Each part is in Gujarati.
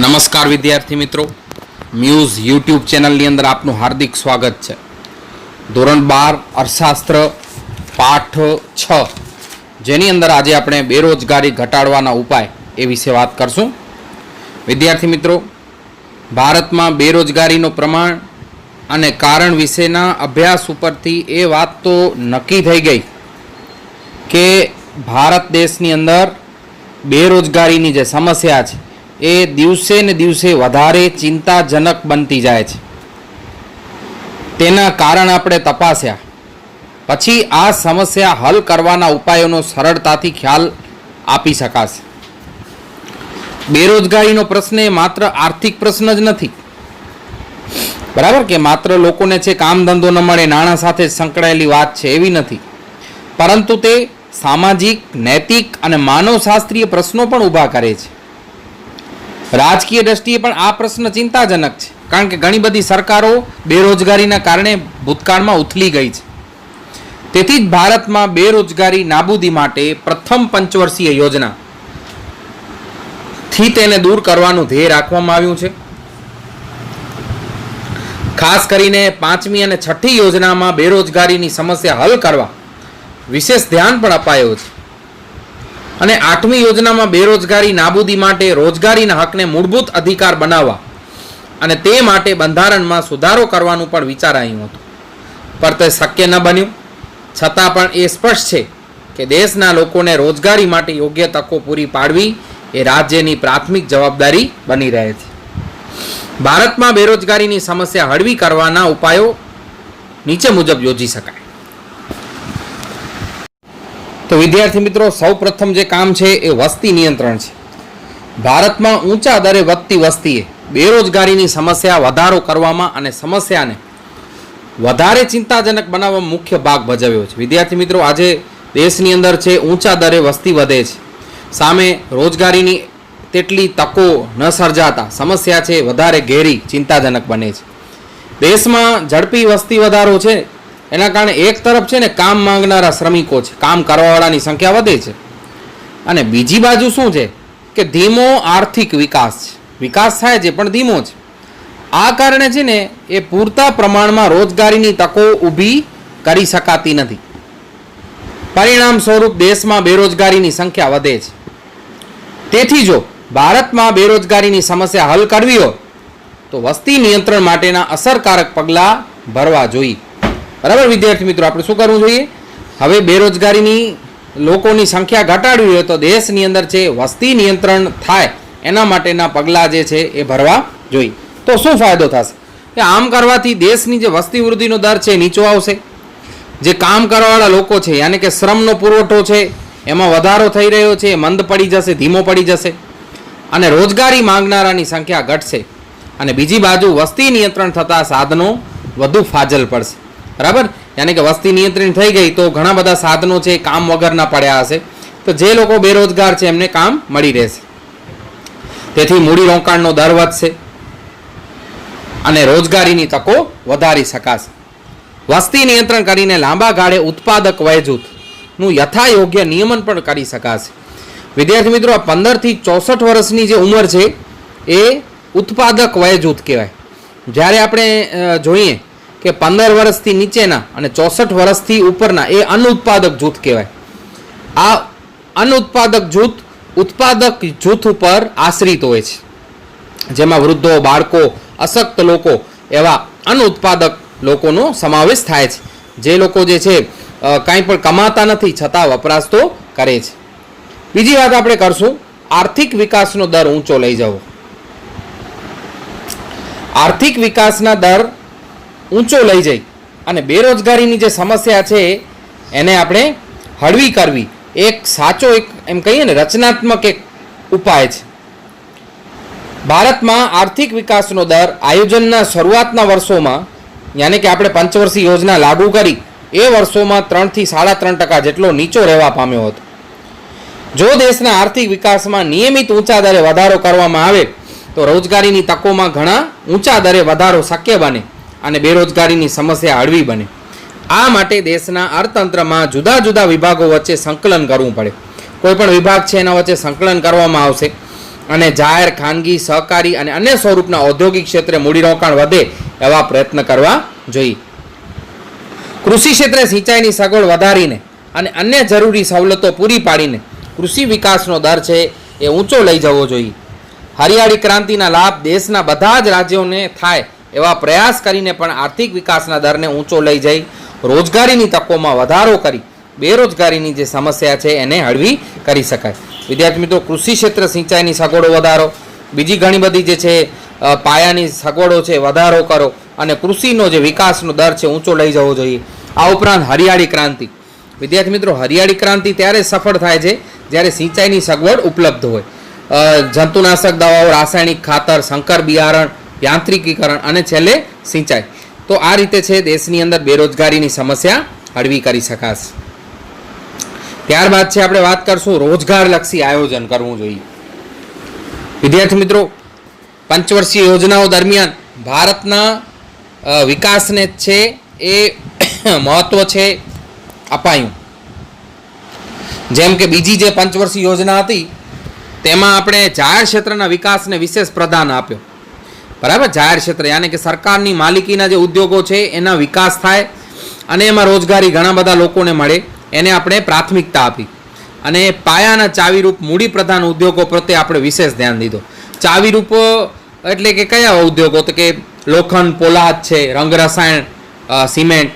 નમસ્કાર વિદ્યાર્થી મિત્રો, મ્યુઝ યુટ્યુબ ચેનલની અંદર આપનું હાર્દિક સ્વાગત છે. ધોરણ 12 અર્થશાસ્ત્ર પાઠ 6 જેની અંદર આજે આપણે બેરોજગારી ઘટાડવાના ઉપાય એ વિશે વાત કરશું. વિદ્યાર્થી મિત્રો, ભારતમાં બેરોજગારીનું પ્રમાણ અને કારણ વિશેના અભ્યાસ ઉપરથી એ વાત તો નક્કી થઈ ગઈ કે ભારત દેશની અંદર બેરોજગારીની જે સમસ્યા છે એ દિવસે ને દિવસે વધારે ચિંતાજનક બનતી જાય છે. તેના કારણ આપણે તપાસ્યા પછી આ સમસ્યા હલ કરવાના ઉપાયોનો સરળતાથી ખ્યાલ આપી શકાશે. બેરોજગારીનો પ્રશ્ન એ માત્ર આર્થિક પ્રશ્ન જ નથી, બરાબર, કે માત્ર લોકોને છે કામ ધંધો ન મળે, નાણાં સાથે સંકળાયેલી વાત છે એવી નથી, પરંતુ તે સામાજિક, નૈતિક અને માનવશાસ્ત્રીય પ્રશ્નો પણ ઊભા કરે છે. રાજકીય દ્રષ્ટિએ પણ આ પ્રશ્ન ચિંતાજનક છે, કારણ કે ઘણી બધી સરકારો બેરોજગારીના કારણે ભૂતકાળમાં ઉથલી ગઈ છે. તેથી જ ભારતમાં બેરોજગારી નાબૂદી માટે પ્રથમ પંચવર્ષીય યોજના થી તેને દૂર કરવાનું ધ્યેય રાખવામાં આવ્યું છે. ખાસ કરીને 5મી અને 6ઠી યોજનામાં બેરોજગારીની સમસ્યા હલ કરવા વિશેષ ધ્યાન પણ અપાયો છે. અને 8મી યોજનામાં બેરોજગારી નાબૂદી માટે રોજગારીના હકને મૂળભૂત અધિકાર બનાવવા અને તે માટે બંધારણમાં સુધારો કરવાનું પણ વિચારાયું હતું, પણ તે શક્ય ન બન્યું. છતાં પણ એ સ્પષ્ટ છે કે દેશના લોકોને રોજગારી માટે યોગ્ય તકો પૂરી પાડવી એ રાજ્યની પ્રાથમિક જવાબદારી બની રહે છે. ભારતમાં બેરોજગારીની સમસ્યા હળવી કરવાના ઉપાયો નીચે મુજબ યોજી શકાય. તો વિદ્યાર્થી મિત્રો, સૌ પ્રથમ જે કામ છે એ વસ્તી નિયંત્રણ છે. ભારતમાં ઊંચા દરે વધતી વસ્તીએ બેરોજગારીની સમસ્યા વધારો કરવામાં અને સમસ્યાને વધારે ચિંતાજનક બનાવવામાં મુખ્ય ભાગ ભજવ્યો છે. વિદ્યાર્થી મિત્રો, આજે દેશની અંદર છે ઊંચા દરે વસ્તી વધે છે, સામે રોજગારીની તેટલી તકો ન સર્જાતા સમસ્યા છે વધારે ઘેરી ચિંતાજનક બને છે. દેશમાં ઝડપી વસ્તી વધારો છે, એના કારણે એક તરફ છે ને કામ માંગનારા શ્રમિકો છે, કામ કરવાવાળાની સંખ્યા વધે છે, અને બીજી બાજુ શું છે કે ધીમો આર્થિક વિકાસ છે. વિકાસ થાય છે પણ ધીમો છે. આ કારણે છે ને એ પૂરતા પ્રમાણમાં રોજગારીની તકો ઊભી કરી શકાતી નથી. પરિણામ સ્વરૂપ દેશમાં બેરોજગારીની સંખ્યા વધે છે. તેથી જો ભારતમાં બેરોજગારીની સમસ્યા હલ કરવી હોય તો વસ્તી નિયંત્રણ માટેના અસરકારક પગલાં ભરવા જોઈએ. બરાબર વિદ્યાર્થી મિત્રો, આપણે શું કરવું જોઈએ? હવે બેરોજગારીની લોકોની સંખ્યા ઘટાડવી હોય તો દેશની અંદર છે વસ્તી નિયંત્રણ થાય એના માટેના પગલાં જે છે એ ભરવા જોઈએ. તો શું ફાયદો થશે કે આમ કરવાથી દેશની જે વસ્તી વૃદ્ધિનો દર છે નીચો આવશે. જે કામ કરવાવાળા લોકો છે, યાની કે શ્રમનો પુરવઠો છે એમાં વધારો થઈ રહ્યો છે, મંદ પડી જશે, ધીમો પડી જશે, અને રોજગારી માંગનારાની સંખ્યા ઘટશે. અને બીજી બાજુ વસ્તી નિયંત્રણ થતાં સાધનો વધુ ફાજલ પડશે. બરાબર, યાની કે વસ્તી નિયંત્રણ થઈ ગઈ તો ઘણા બધા સાધનો છે કામ વગરના પડ્યા હશે, તો જે લોકો બેરોજગાર છે એમને કામ મળી રહેશે. તેથી મૂડીરોકાણનો દર વધશે અને રોજગારીની તકો વધારી શકાશે. વસ્તી નિયંત્રણ કરીને લાંબા ગાળે ઉત્પાદક વયજૂથનું યથાયોગ્ય નિયમન પણ કરી શકાશે. વિદ્યાર્થી મિત્રો, આ 15 થી 64 વર્ષની જે ઉંમર છે એ ઉત્પાદક વયજૂથ કહેવાય. જ્યારે આપણે જોઈએ કે 15 વર્ષથી નીચેના અને 64 વર્ષથી ઉપરના એ અનુત્પાદક જૂથ કહેવાય. આ અનુત્પાદક જૂથ ઉત્પાદક જૂથ ઉપર આશ્રિત હોય છે, જેમાં વૃદ્ધો, બાળકો, અશક્ત લોકો એવા અનુત્પાદક લોકોનો સમાવેશ થાય છે. જે લોકો જે છે કાંઈ પણ કમાતા નથી છતાં વપરાશ તો કરે છે. બીજી વાત આપણે કરશું, આર્થિક વિકાસનો દર ઊંચો લઈ જવો. આર્થિક વિકાસના દર ઊંચો લઈ જઈ અને બેરોજગારીની જે સમસ્યા છે એને આપણે હળવી કરવી એક સાચો, એક એમ કહીએ ને રચનાત્મક એક ઉપાય છે. ભારતમાં આર્થિક વિકાસનો દર આયોજનના શરૂઆતના વર્ષોમાં, યાની કે આપણે પંચવર્ષીય યોજના લાગુ કરી એ વર્ષોમાં 3 થી 3.5% જેટલો નીચો રહેવા પામ્યો હતો. જો દેશના આર્થિક વિકાસમાં નિયમિત ઊંચા દરે વધારો કરવામાં આવે તો રોજગારીની તકોમાં ઘણા ઊંચા દરે વધારો શક્ય બને અને બેરોજગારીની સમસ્યા હળવી બને. આ માટે દેશના અર્થતંત્રમાં જુદા જુદા વિભાગો વચ્ચે સંકલન કરવું પડે. કોઈ પણ વિભાગ છે એના વચ્ચે સંકલન કરવામાં આવશે અને જાહેર, ખાનગી, સહકારી અને અન્ય સ્વરૂપના ઔદ્યોગિક ક્ષેત્રે મૂડીરોકાણ વધે એવા પ્રયત્ન કરવા જોઈએ. કૃષિ ક્ષેત્રે સિંચાઈની સગવડ વધારીને અને અન્ય જરૂરી સવલતો પૂરી પાડીને કૃષિ વિકાસનો દર છે એ ઊંચો લઈ જવો જોઈએ. હરિયાળી ક્રાંતિના લાભ દેશના બધા જ રાજ્યોને થાય એવા પ્રયાસ કરીને પણ આર્થિક વિકાસના દરને ઊંચો લઈ જઈ રોજગારીની તકોમાં વધારો કરી બેરોજગારીની જે સમસ્યા છે એને હળવી કરી શકાય. વિદ્યાર્થી મિત્રો, કૃષિ ક્ષેત્ર સિંચાઈની સગવડો વધારો, બીજી ઘણી બધી જે છે પાયાની સગવડો છે વધારો કરો અને કૃષિનો જે વિકાસનો દર છે ઊંચો લઈ જવો જોઈએ. આ ઉપરાંત હરિયાળી ક્રાંતિ. વિદ્યાર્થી મિત્રો, હરિયાળી ક્રાંતિ ત્યારે સફળ થાય છે જ્યારે સિંચાઈની સગવડ ઉપલબ્ધ હોય. જંતુનાશક દવાઓ, રાસાયણિક ખાતર, સંકર બિયારણ, યાંત્રિકીકરણ અને છેલ્લે સિંચાઈ. તો આ રીતે છે દેશની અંદર બેરોજગારીની સમસ્યા હળવી કરી શકાશે. ત્યારબાદ છે આપણે વાત કરશું રોજગારલક્ષી આયોજન કરવું જોઈએ. વિદ્યાર્થી મિત્રો, પંચવર્ષીય યોજનાઓ દરમિયાન ભારતના વિકાસને છે એ મહત્વ છે અપાયું. જેમ કે બીજી જે પંચવર્ષીય યોજના હતી તેમાં આપણે જાહેર ક્ષેત્રના વિકાસને વિશેષ પ્રાધાન્ય આપ્યો. બરાબર, જાહેર ક્ષેત્ર યાની કે સરકારની માલિકીના જે ઉદ્યોગો છે એના વિકાસ થાય અને એમાં રોજગારી ઘણા બધા લોકોને મળે એને આપણે પ્રાથમિકતા આપી. અને પાયાના ચાવીરૂપ મૂડી પ્રધાન ઉદ્યોગો પ્રત્યે આપણે વિશેષ ધ્યાન દીધો. ચાવીરૂપ એટલે કે કયા ઉદ્યોગો? તો કે લોખંડ, પોલાદ છે, રંગરસાયણ, સિમેન્ટ,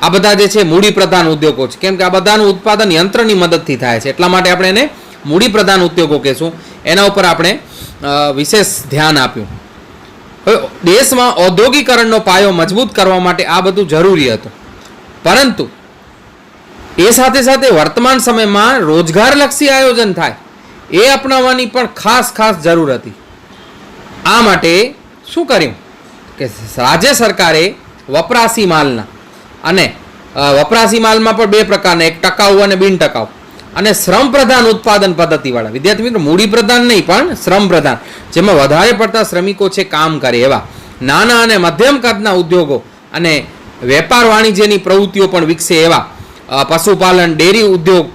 આ બધા જે છે મૂડી પ્રધાન ઉદ્યોગો છે. કેમ કે આ બધાનું ઉત્પાદન યંત્રની મદદથી થાય છે, એટલા માટે આપણે એને મૂડી પ્રધાન ઉદ્યોગો કહેશું. એના ઉપર આપણે વિશેષ ધ્યાન આપ્યું. હવે દેશમાં ઔદ્યોગિકરણનો પાયો મજબૂત કરવા માટે આ બધું જરૂરી હતું, પરંતુ એ સાથે સાથે વર્તમાન સમયમાં રોજગારલક્ષી આયોજન થાય એ અપનાવવાની પણ ખાસ જરૂર હતી. આ માટે શું કર્યું કે રાજ્ય સરકારે વપરાશી માલના અને વપરાશી માલમાં પણ બે પ્રકારના, એક ટકાઉ અને બિન ટકાઉ, અને શ્રમ પ્રધાન ઉત્પાદન પદ્ધતિવાળા. વિદ્યાર્થી મિત્રો, મૂડી પ્રધાન નહીં પણ શ્રમ પ્રધાન, જેમાં વધારે પડતા શ્રમિકો છે કામ કરે એવા નાના અને મધ્યમ કદના ઉદ્યોગો અને વેપાર વાણિજ્યની પ્રવૃત્તિઓ પણ વિકસે એવા પશુપાલન, ડેરી ઉદ્યોગ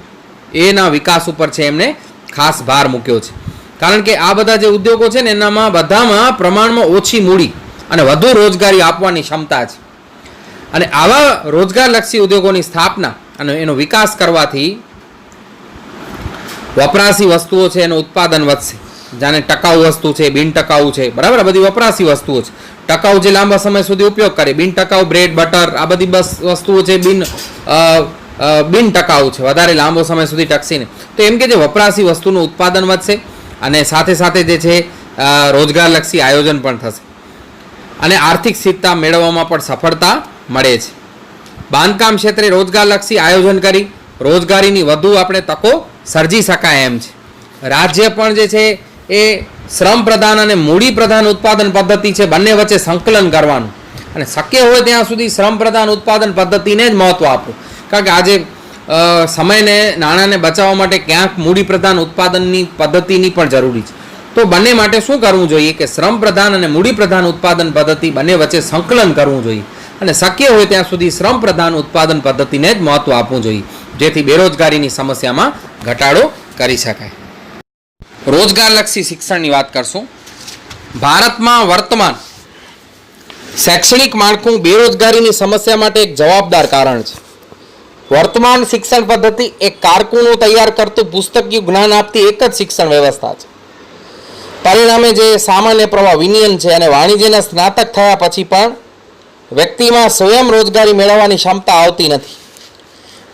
એના વિકાસ ઉપર છે એમણે ખાસ ભાર મૂક્યો છે. કારણ કે આ બધા જે ઉદ્યોગો છે ને એનામાં બધામાં પ્રમાણમાં ઓછી મૂડી અને વધુ રોજગારી આપવાની ક્ષમતા છે. અને આવા રોજગારલક્ષી ઉદ્યોગોની સ્થાપના અને એનો વિકાસ કરવાથી વપરાશી વસ્તુઓ છે એનું ઉત્પાદન વધશે. જાણે ટકાઉ વસ્તુ છે, બિન ટકાઉ છે, બરાબર, આ બધી વપરાશી વસ્તુઓ છે. ટકાઉ જે લાંબા સમય સુધી ઉપયોગ કરે, બિન ટકાઉ બ્રેડ, બટર, આ બધી વસ્તુઓ છે બિન ટકાઉ છે, વધારે લાંબો સમય સુધી ટકશે ને. તો એમ કે જે વપરાશી વસ્તુનું ઉત્પાદન વધશે અને સાથે જે છે રોજગારલક્ષી આયોજન પણ થશે અને આર્થિક સ્થિરતા મેળવવામાં પણ સફળતા મળે છે. બાંધકામ ક્ષેત્રે રોજગારલક્ષી આયોજન કરી રોજગારીની વધુ આપણે તકો સર્જી શકાય એમ છે. રાજ્ય પણ જે છે એ શ્રમ પ્રધાન અને મૂડી પ્રધાન ઉત્પાદન પદ્ધતિ છે બંને વચ્ચે સંકલન કરવાનું અને શક્ય હોય ત્યાં સુધી શ્રમ પ્રધાન ઉત્પાદન પદ્ધતિને જ મહત્વ આપવું. કારણ કે આજે સમયને, નાણાંને બચાવવા માટે ક્યાંક મૂડી પ્રધાન ઉત્પાદનની પદ્ધતિની પણ જરૂરી છે. તો બંને માટે શું કરવું જોઈએ કે શ્રમ પ્રધાન અને મૂડી પ્રધાન ઉત્પાદન પદ્ધતિ બંને વચ્ચે સંકલન કરવું જોઈએ અને શક્ય હોય ત્યાં સુધી શ્રમ પ્રધાન ઉત્પાદન પદ્ધતિને જ મહત્વ આપવું જોઈએ, જેથી બેરોજગારીની સમસ્યામાં ઘટાડો કરી શકાય. રોજગારલક્ષી શિક્ષણની વાત કરશું. ભારતમાં વર્તમાન શૈક્ષણિક માળખું બેરોજગારીની સમસ્યા માટે એક જવાબદાર કારણ છે. વર્તમાન શિક્ષણ પદ્ધતિ એક કારકુનો તૈયાર કરતું પુસ્તકીય જ્ઞાન આપતી એક જ શિક્ષણ વ્યવસ્થા છે. પરિણામે જે સામાન્ય પ્રવાહ વિનયન છે અને વાણિજ્યના સ્નાતક થયા પછી પણ વ્યક્તિમાં સ્વયં રોજગારી મેળવવાની ક્ષમતા આવતી નથી.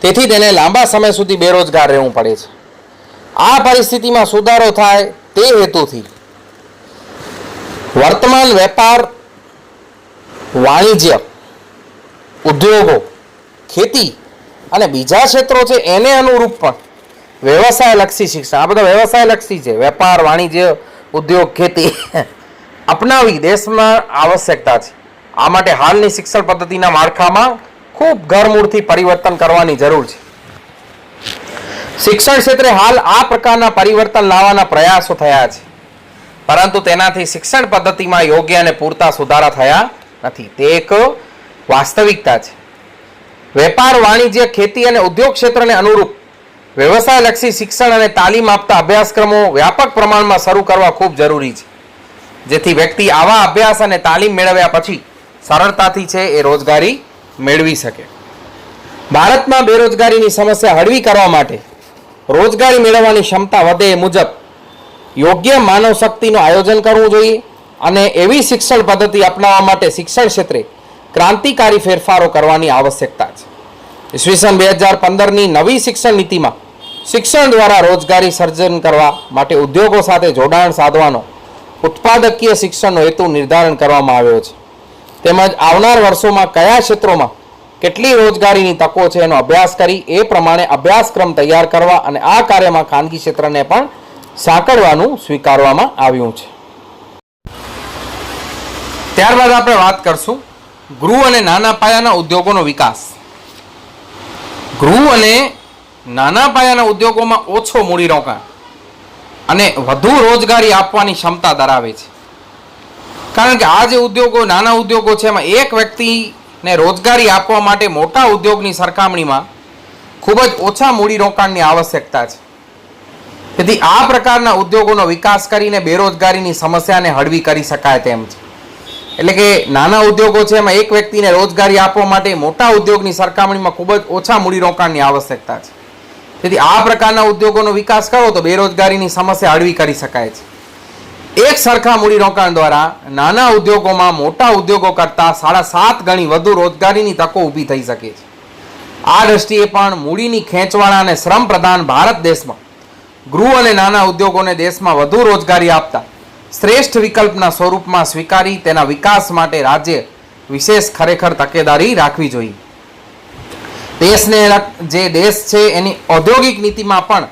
તેથી તેને લાંબા સમય સુધી બેરોજગાર રહેવું પડે છે. આ પરિસ્થિતિમાં સુધારો થાય તે હેતુથી વર્તમાન વેપાર, વાણિજ્ય, ઉદ્યોગો, ખેતી અને બીજા ક્ષેત્રો છે એને અનુરૂપ પણ વ્યવસાયલક્ષી શિક્ષણ, આ બધા વ્યવસાયલક્ષી છે, વેપાર, વાણિજ્ય, ઉદ્યોગ, ખેતી અપનાવી દેશમાં આવશ્યકતા છે. આ માટે હાલની શિક્ષણ પદ્ધતિના માળખામાં ખૂબ ઘરમૂળથી પરિવર્તન કરવાની જરૂર છે. શિક્ષણ ક્ષેત્રે હાલ આ પ્રકારના પરિવર્તન લાવવાના પ્રયાસો થયા છે, પરંતુ તેનાથી શિક્ષણ પદ્ધતિમાં યોગ્ય અને પૂરતા સુધારા થયા નથી. તે એક વાસ્તવિકતા છે. વેપાર, વાણિજ્ય, ખેતી અને ઉદ્યોગ ક્ષેત્રને અનુરૂપ વ્યવસાયલક્ષી શિક્ષણ અને તાલીમ આપતા અભ્યાસક્રમો વ્યાપક પ્રમાણમાં શરૂ કરવા ખૂબ જરૂરી છે, જેથી વ્યક્તિ આવા અભ્યાસ અને તાલીમ મેળવ્યા પછી સરળતાથી છે એ રોજગારી મેળવી શકે. ભારતમાં બેરોજગારીની સમસ્યા હળવી કરવા માટે રોજગારી મેળવવાની ક્ષમતા વધે એ મુજબ યોગ્ય માનવ શક્તિનું આયોજન કરવું જોઈએ અને એવી શિક્ષણ પદ્ધતિ અપનાવવા માટે શિક્ષણ ક્ષેત્રે ક્રાંતિકારી ફેરફારો કરવાની આવશ્યકતા છે. ઈસવીસન 2015ની નવી શિક્ષણ નીતિમાં શિક્ષણ દ્વારા રોજગારી સર્જન કરવા માટે ઉદ્યોગો સાથે જોડાણ સાધવાનો ઉત્પાદકીય શિક્ષણનો હેતુ નિર્ધારણ કરવામાં આવ્યો છે. તેમજ આવનાર વર્ષોમાં કયા ક્ષેત્રોમાં કેટલી રોજગારીની તકો છે એનો અભ્યાસ કરી એ પ્રમાણે અભ્યાસક્રમ તૈયાર કરવા અને આ કાર્યમાં ખાનગી ક્ષેત્રને પણ સાંકળવાનું સ્વીકારવામાં આવ્યું છે. ત્યારબાદ આપણે વાત કરશું ગૃહ અને નાના પાયાના ઉદ્યોગોનો વિકાસ. ગૃહ અને નાના પાયાના ઉદ્યોગોમાં ઓછો મૂડીરોકાણ અને વધુ રોજગારી આપવાની ક્ષમતા ધરાવે છે. કારણ કે આ જે ઉદ્યોગો નાના ઉદ્યોગો છે એમાં એક વ્યક્તિને રોજગારી આપવા માટે મોટા ઉદ્યોગની સરખામણીમાં ખૂબ જ ઓછા મૂડીરોકાણની આવશ્યકતા છે. તેથી આ પ્રકારના ઉદ્યોગોનો વિકાસ કરીને બેરોજગારીની સમસ્યાને હળવી કરી શકાય તેમ છે. એટલે કે નાના ઉદ્યોગો છે એમાં એક વ્યક્તિને રોજગારી આપવા માટે મોટા ઉદ્યોગની સરખામણીમાં ખૂબ જ ઓછા મૂડીરોકાણની આવશ્યકતા છે. તેથી આ પ્રકારના ઉદ્યોગોનો વિકાસ કરો તો બેરોજગારીની સમસ્યા હળવી કરી શકાય છે. એક સરખા મૂડીરોકાણ દ્વારા નાના ઉદ્યોગોમાં મોટા ઉદ્યોગો કરતાં 7.5 ગણી વધુ રોજગારીની તકો ઊભી થઈ શકે છે. આ દ્રષ્ટિએ પણ મૂડીની ખેંચવાળા અને શ્રમ પ્રધાન ભારત દેશમાં ગૃહ અને નાના ઉદ્યોગોને દેશમાં વધુ રોજગારી આપતા શ્રેષ્ઠ વિકલ્પના સ્વરૂપમાં સ્વીકારી તેના વિકાસ માટે રાજ્ય વિશેષ ખરેખર તકેદારી રાખવી જોઈએ. દેશને જે દેશ છે એની ઔદ્યોગિક નીતિમાં પણ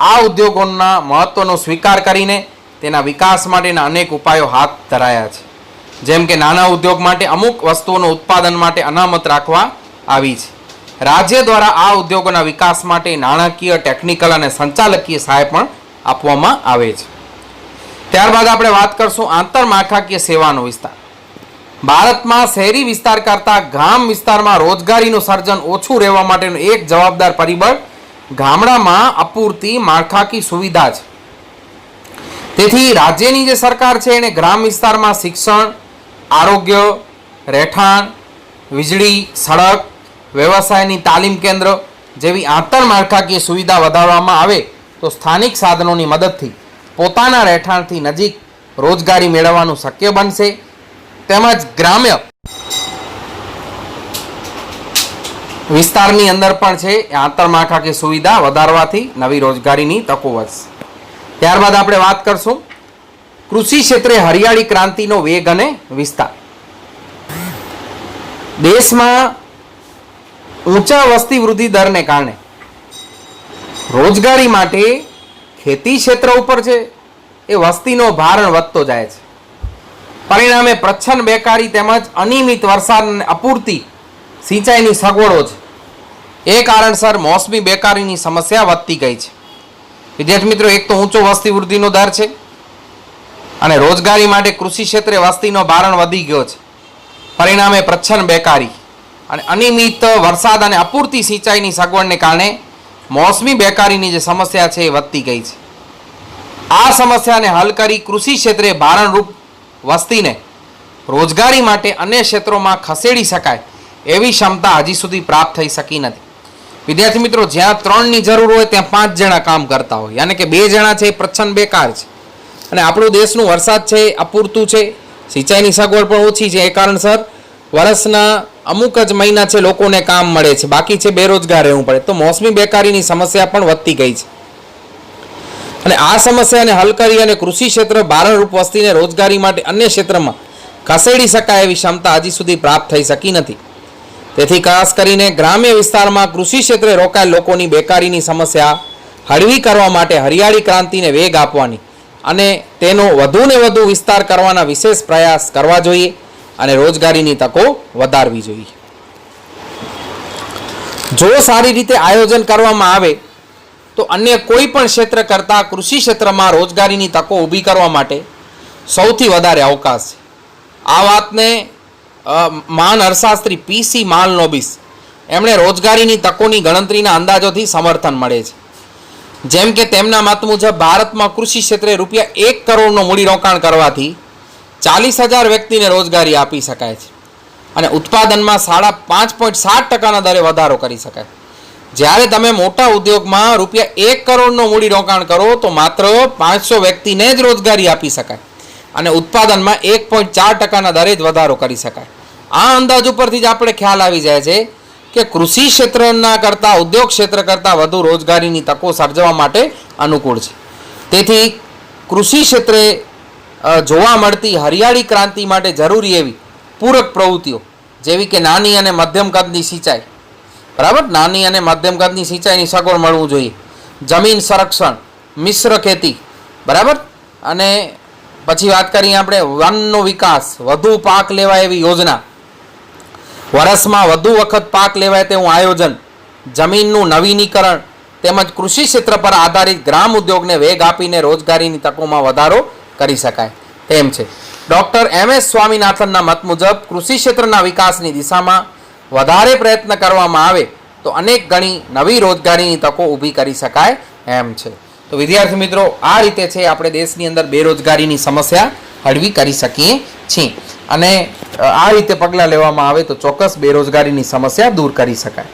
આ ઉદ્યોગોના મહત્વનો સ્વીકાર કરીને તેના વિકાસ માટેના અનેક ઉપાયો હાથ ધરાયા છે. જેમ કે નાના ઉદ્યોગ માટે અમુક વસ્તુઓનું ઉત્પાદન માટે અનામત રાખવા આવી છે. રાજ્ય દ્વારા આ ઉદ્યોગોના વિકાસ માટે નાણાકીય, ટેકનિકલ અને સંચાલકીય સહાય પણ આપવામાં આવે છે. ત્યારબાદ આપણે વાત કરશું આંતરમાળખાકીય સેવાનો વિસ્તાર. ભારતમાં શહેરી વિસ્તાર કરતાં ગ્રામ વિસ્તારમાં રોજગારીનું સર્જન ઓછું રહેવા માટેનું એક જવાબદાર પરિબળ ગામડામાં અપૂરતી માળખાકીય સુવિધા છે. તેથી રાજ્યની જે સરકાર છે એને ગ્રામ વિસ્તારમાં શિક્ષણ, આરોગ્ય, રહેઠાણ, વીજળી, સડક, વ્યવસાયની તાલીમ કેન્દ્ર જેવી આંતરમાળખાકીય સુવિધા વધારવામાં આવે તો સ્થાનિક સાધનોની મદદથી પોતાના રહેઠાણથી નજીક રોજગારી મેળવવાનું શક્ય બનશે. તેમજ ગ્રામ્ય વિસ્તારની અંદર પણ છે એ આંતરમાળખાકીય સુવિધા વધારવાથી નવી રોજગારીની તકો વધશે. ત્યારબાદ આપણે વાત કરશું કૃષિ ક્ષેત્રે હરિયાળી ક્રાંતિનો વેગ અને વિસ્તાર. દેશમાં ઊંચા વસ્તી વૃદ્ધિ દરને કારણે રોજગારી માટે ખેતી ક્ષેત્ર ઉપર છે એ વસ્તીનો ભારણ વધતો જાય છે. પરિણામે પ્રચ્છન્ન બેકારી તેમજ અનિયમિત વરસાદ અને અપૂરતી સિંચાઈની સગવડો છે એ કારણસર મોસમી બેકારીની સમસ્યા વધતી ગઈ છે. વિદ્યાર્થી મિત્રો, એક તો ઊંચો વસ્તી વૃદ્ધિનો દર છે અને રોજગારી માટે કૃષિ ક્ષેત્રે વસ્તીનો ભારણ વધી ગયો છે. પરિણામે પ્રચ્છન્ન બેકારી અને અનિયમિત વરસાદ અને અપૂરતી સિંચાઈની સગવડને કારણે મોસમી બેકારીની જે સમસ્યા છે એ વધતી ગઈ છે. આ સમસ્યાને હલ કરી કૃષિ ક્ષેત્રે ભારણરૂપ વસ્તીને રોજગારી માટે અન્ય ક્ષેત્રોમાં ખસેડી શકાય એવી ક્ષમતા હજી સુધી પ્રાપ્ત થઈ શકી નથી. વિદ્યાર્થી મિત્રો, જ્યાં 3ની જરૂર હોય ત્યાં 5 જણા કામ કરતા હોય, યાની કે 2 જણા છે એ પ્રચ્છન્ન બેકાર છે અને આપણું દેશનું વરસાદ છે એ અપૂરતું છે, સિંચાઈની સગવડ પણ ઓછી છે. એ કારણસર વર્ષના અમુક જ મહિના છે લોકોને કામ મળે છે, બાકી છે બેરોજગાર રહેવું પડે. તો મોસમી બેકારીની સમસ્યા પણ વધતી ગઈ છે અને આ સમસ્યાને હલ કરી અને કૃષિ ક્ષેત્ર ભારણરૂપ વસ્તીને રોજગારી માટે અન્ય ક્ષેત્રમાં ખસેડી શકાય એવી ક્ષમતા હજી સુધી પ્રાપ્ત થઈ શકી નથી. તેથી ખાસ કરીને ગ્રામ્ય વિસ્તારમાં કૃષિ ક્ષેત્રે રોકાયેલ લોકોની બેકારીની સમસ્યા હળવી કરવા માટે હરિયાળી ક્રાંતિને વેગ આપવાની અને તેનો વધુને વધુ વિસ્તાર કરવાના વિશેષ પ્રયાસ કરવા જોઈએ અને રોજગારીની તકો વધારવી જોઈએ. જો સારી રીતે આયોજન કરવામાં આવે તો અન્ય કોઈ પણ ક્ષેત્ર કરતાં કૃષિ ક્ષેત્રમાં રોજગારીની તકો ઊભી કરવા માટે સૌથી વધારે અવકાશ છે. આ વાતને મહાન અર્થશાસ્ત્રી PC માલનોબિસ એમણે રોજગારીની તકોની ગણતરીના અંદાજોથી સમર્થન મળે છે. જેમ કે તેમના મત મુજબ ભારતમાં કૃષિ ક્ષેત્રે ₹1 કરોડનું મૂડીરોકાણ કરવાથી 40,000 વ્યક્તિને રોજગારી આપી શકાય છે અને ઉત્પાદનમાં 5.7% દરે વધારો કરી શકાય. જ્યારે તમે મોટા ઉદ્યોગમાં ₹1 કરોડનું મૂડીરોકાણ કરો તો માત્ર 500 વ્યક્તિને જ રોજગારી આપી શકાય અને ઉત્પાદનમાં 1.4% દરે જ વધારો કરી શકાય. આ અંદાજ ઉપરથી જ આપણે ખ્યાલ આવી જાય છે કે કૃષિ ક્ષેત્રના કરતાં ઉદ્યોગ ક્ષેત્ર કરતાં વધુ રોજગારીની તકો સર્જવા માટે અનુકૂળ છે. તેથી કૃષિ ક્ષેત્રે જોવા મળતી હરિયાળી ક્રાંતિ માટે જરૂરી એવી પૂરક પ્રવૃત્તિઓ જેવી કે નાની અને મધ્યમ કદની સિંચાઈ, બરાબર, નાની અને મધ્યમ કદની સિંચાઈની સગવડ મળવું જોઈએ, જમીન સંરક્ષણ, મિશ્ર ખેતી, બરાબર, અને પછી વાત કરીએ આપણે વનનો વિકાસ, વધુ પાક લેવાય એવી યોજના, વર્ષમાં વધુ વખત પાક લેવાય તેવું આયોજન, જમીનનું નવીનીકરણ તેમજ કૃષિ ક્ષેત્ર પર આધારિત ગ્રામ ઉદ્યોગને વેગ આપીને રોજગારીની તકોમાં વધારો કરી શકાય તેમ છે. ડૉક્ટર MS સ્વામીનાથનના મત મુજબ કૃષિ ક્ષેત્રના વિકાસની દિશામાં વધારે પ્રયત્ન કરવામાં આવે તો અનેક ગણી નવી રોજગારીની તકો ઊભી કરી શકાય એમ છે. તો વિદ્યાર્થી મિત્રો, આ રીતે છે આપણે દેશની અંદર બેરોજગારીની સમસ્યા હળવી કરી શકીએ છીએ અને આ રીતે પગલાં લેવામાં આવે તો ચોક્કસ બેરોજગારીની સમસ્યા દૂર કરી શકાય.